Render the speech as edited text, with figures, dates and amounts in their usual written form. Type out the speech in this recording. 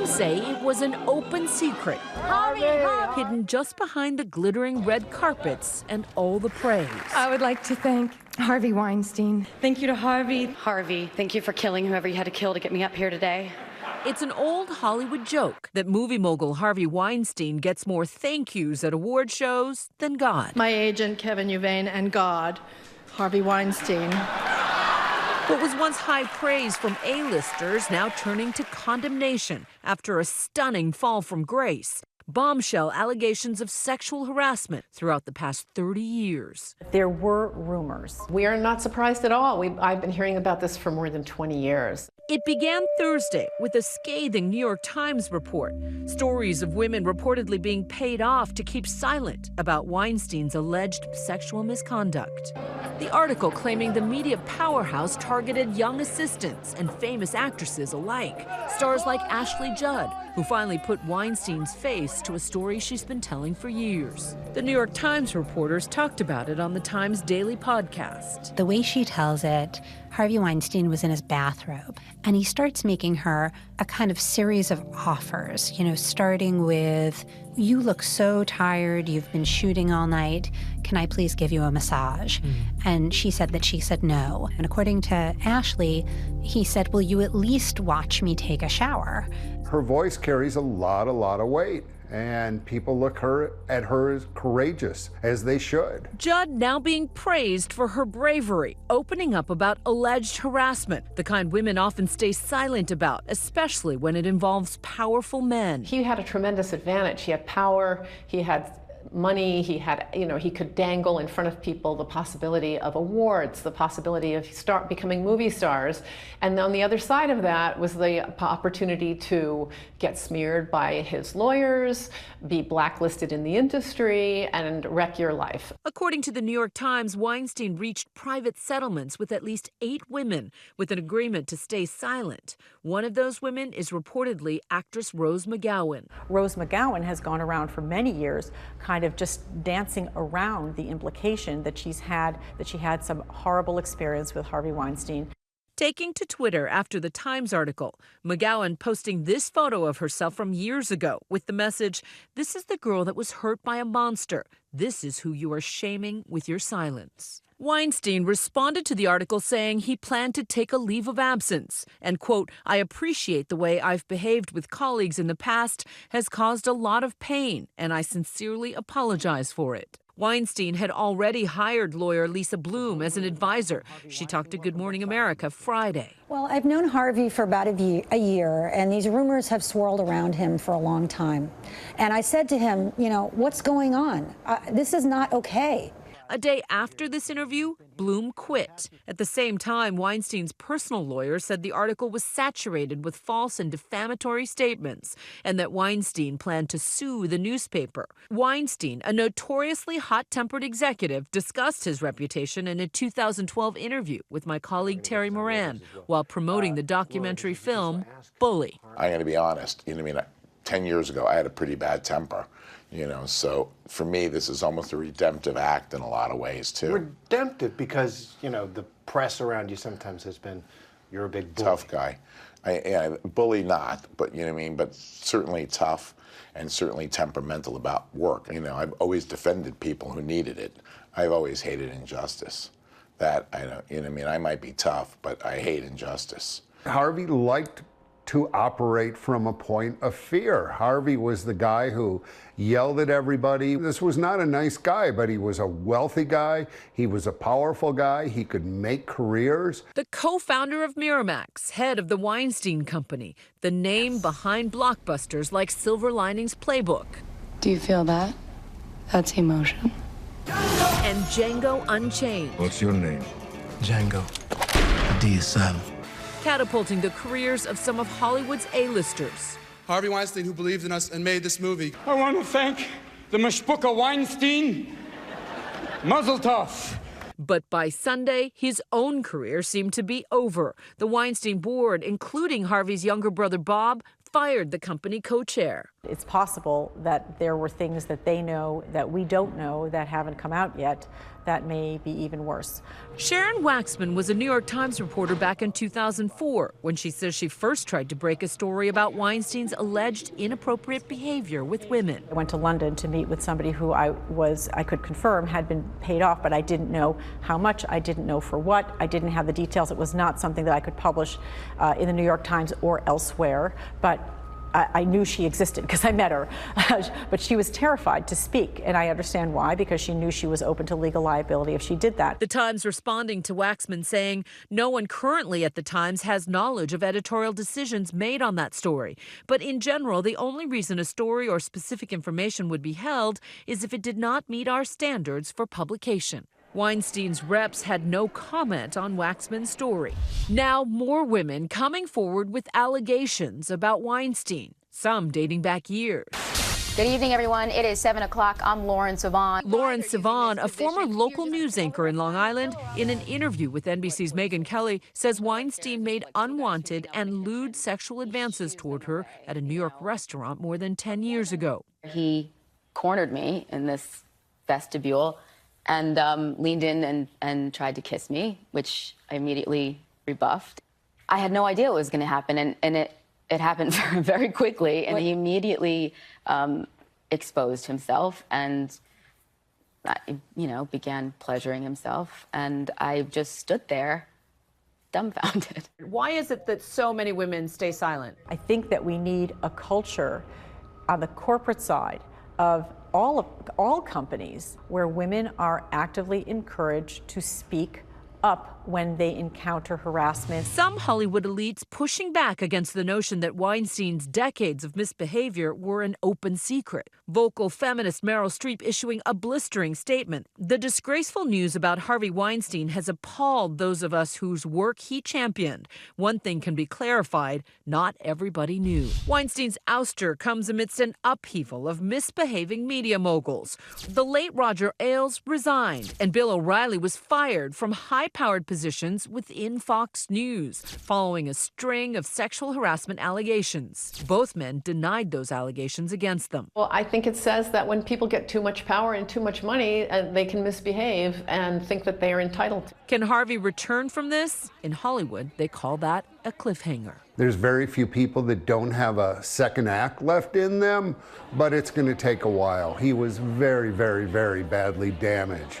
Some say it was an open secret, hidden just behind the glittering red carpets and all the praise. I would like to thank Harvey Weinstein. Thank you to Harvey. Harvey, thank you for killing whoever you had to kill to get me up here today. It's an old Hollywood joke that movie mogul Harvey Weinstein gets more thank yous at award shows than God. My agent, Kevin Uvain, and God, Harvey Weinstein. What was once high praise from A-listers now turning to condemnation after a stunning fall from grace. Bombshell allegations of sexual harassment throughout the past 30 years. There were rumors. We are not surprised at all. I've been hearing about this for more than 20 years. It began Thursday with a scathing New York Times report. Stories of women reportedly being paid off to keep silent about Weinstein's alleged sexual misconduct. The article claiming the media powerhouse targeted young assistants and famous actresses alike. Stars like Ashley Judd, who finally put Weinstein's face to a story she's been telling for years. The New York Times reporters talked about it on the Times Daily podcast. The way she tells it, Harvey Weinstein was in his bathrobe, and he starts making her a kind of series of offers, starting with, "You look so tired, you've been shooting all night, can I please give you a massage?" And she said no. And according to Ashley, he said, "Will you at least watch me take a shower?" Her voice carries a lot of weight, and people look at her as courageous, as they should. Judd now being praised for her bravery, opening up about alleged harassment, the kind women often stay silent about, especially when it involves powerful men. He had a tremendous advantage. He had power, he had money, he had, he could dangle in front of people the possibility of awards, the possibility of becoming movie stars. And on the other side of that was the opportunity to get smeared by his lawyers, be blacklisted in the industry, and wreck your life. According to the New York Times, Weinstein reached private settlements with at least 8 women with an agreement to stay silent. One of those women is reportedly actress Rose McGowan. Rose McGowan has gone around for many years kind of just dancing around the implication that she had some horrible experience with Harvey Weinstein. Taking to Twitter after the Times article, McGowan posting this photo of herself from years ago with the message, "This is the girl that was hurt by a monster. This is who you are shaming with your silence." Weinstein responded to the article saying he planned to take a leave of absence and, quote, "I appreciate the way I've behaved with colleagues in the past has caused a lot of pain, and I sincerely apologize for it." Weinstein had already hired lawyer Lisa Bloom as an advisor. She talked to Good Morning America Friday. Well, I've known Harvey for about a year, and these rumors have swirled around him for a long time. And I said to him, what's going on? This is not okay. A day after this interview, Bloom quit. At the same time, Weinstein's personal lawyer said the article was saturated with false and defamatory statements and that Weinstein planned to sue the newspaper. Weinstein, a notoriously hot-tempered executive, discussed his reputation in a 2012 interview with my colleague Terry Moran while promoting the documentary film Bully. I'm going to be honest, 10 years ago, I had a pretty bad temper. So for me, this is almost a redemptive act in a lot of ways, too. Redemptive because, the press around you sometimes has been, you're a big bully. Tough guy. Bully not, but, but certainly tough and certainly temperamental about work. I've always defended people who needed it. I've always hated injustice. I might be tough, but I hate injustice. Harvey liked to operate from a point of fear. Harvey was the guy who yelled at everybody. This was not a nice guy, but he was a wealthy guy. He was a powerful guy. He could make careers. The co-founder of Miramax, head of the Weinstein Company, the name behind blockbusters like Silver Linings Playbook. Do you feel that? That's emotion. And Django Unchained. What's your name? Django. The D is silent. Catapulting the careers of some of Hollywood's A-listers. Harvey Weinstein, who believed in us and made this movie. I want to thank the Mashpuka Weinstein. Mazel tov. But by Sunday, his own career seemed to be over. The Weinstein board, including Harvey's younger brother Bob, fired the company co-chair. It's possible that there were things that they know that we don't know that haven't come out yet that may be even worse. Sharon Waxman was a New York Times reporter back in 2004 when she says she first tried to break a story about Weinstein's alleged inappropriate behavior with women. I went to London to meet with somebody who I could confirm had been paid off, but I didn't know how much, I didn't know for what, I didn't have the details. It was not something that I could publish in the New York Times or elsewhere, but I knew she existed because I met her, but she was terrified to speak, and I understand why, because she knew she was open to legal liability if she did that. The Times responding to Waxman saying no one currently at the Times has knowledge of editorial decisions made on that story. But in general, the only reason a story or specific information would be held is if it did not meet our standards for publication. Weinstein's reps had no comment on Waxman's story. Now more women coming forward with allegations about Weinstein, some dating back years. Good evening, everyone. It is 7 o'clock. I'm Lauren Sivan. Lauren Sivan, a former local news anchor in Long Island, in an interview with NBC's Megyn Kelly, says Weinstein made unwanted and lewd sexual advances toward her at a New York restaurant more than 10 years ago. He cornered me in this vestibule and leaned in and tried to kiss me, which I immediately rebuffed. I had no idea what was going to happen, and it happened very quickly, and he immediately exposed himself and, began pleasuring himself, and I just stood there dumbfounded. Why is it that so many women stay silent? I think that we need a culture on the corporate side of all companies where women are actively encouraged to speak up when they encounter harassment. Some Hollywood elites pushing back against the notion that Weinstein's decades of misbehavior were an open secret. Vocal feminist Meryl Streep issuing a blistering statement. The disgraceful news about Harvey Weinstein has appalled those of us whose work he championed. One thing can be clarified, not everybody knew. Weinstein's ouster comes amidst an upheaval of misbehaving media moguls. The late Roger Ailes resigned, and Bill O'Reilly was fired from high-powered positions within Fox News, following a string of sexual harassment allegations. Both men denied those allegations against them. Well, I think it says that when people get too much power and too much money, they can misbehave and think that they are entitled to. Can Harvey return from this? In Hollywood, they call that a cliffhanger. There's very few people that don't have a second act left in them, but it's going to take a while. He was very, very, very badly damaged.